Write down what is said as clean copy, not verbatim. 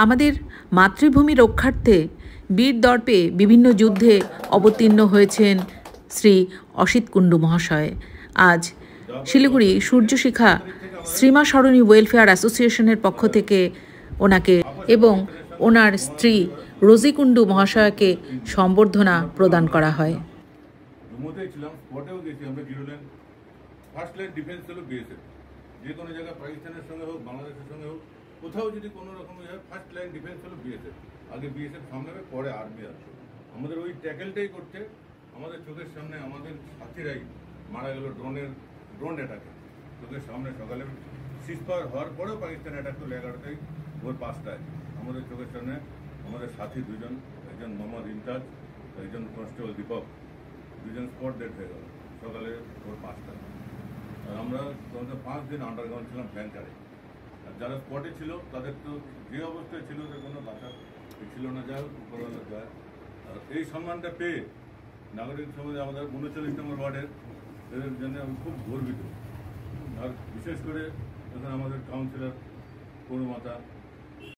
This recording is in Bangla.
আমাদের মাতৃভূমি রক্ষার্থে বীর দর্পে বিভিন্ন যুদ্ধে অবতীর্ণ হয়েছেন শ্রী অসিত কুণ্ডু মহাশয়। আজ শিলিগুড়ি সূর্যশিখা শ্রীমা সরণী ওয়েলফেয়ার অ্যাসোসিয়েশনের পক্ষ থেকে ওনাকে এবং ওনার স্ত্রী রোজি কুণ্ডু মহাশয়কে সম্বর্ধনা প্রদান করা হয়। ফার্স্ট লাইন ডিফেন্স হলো বিএসএফ। যে কোনো জায়গায় পাকিস্তানের সঙ্গে হোক, বাংলাদেশের সঙ্গে হোক, কোথাও যদি কোনো রকম ফার্স্ট লাইন ডিফেন্স হলো বিএসএফ। আগে বিএসএফ সামলাবে, পরে আর্মি আসবে। আমাদের ওই ট্যাকেলটাই করতে আমাদের চোখের সামনে আমাদের সাথীরাই মারা গেল ড্রোন অ্যাটাকে। চোখের সামনে সকালে সিজফায়ার হওয়ার পরেও পাকিস্তান অ্যাটাক করলো 11টায় ভোর 5টায়। আমাদের চোখের সামনে আমাদের সাথী দুজন, একজন মোহাম্মদ ইমতাজ, একজন কনস্টেবল দীপক, দুজন স্পট ডেড হয়ে গেল সকালে ভোর 5টায়। আর আমরা 5 দিন আন্ডারগ্রাউন্ড ছিলাম ট্যাঙ্কারে। আর যারা স্পটে ছিল তাদের তো যে অবস্থায় ছিল যে কোনো বাঁচা ছিল না, যাই হোক উপরওয়ালা যায়। আর এই সম্মানটা পেয়ে নাগরিক সমাজে আমাদের 39 নম্বর ওয়ার্ডের এদের জন্য আমি খুব গর্বিত। আর বিশেষ করে যখন আমাদের কাউন্সিলর পৌরমাতা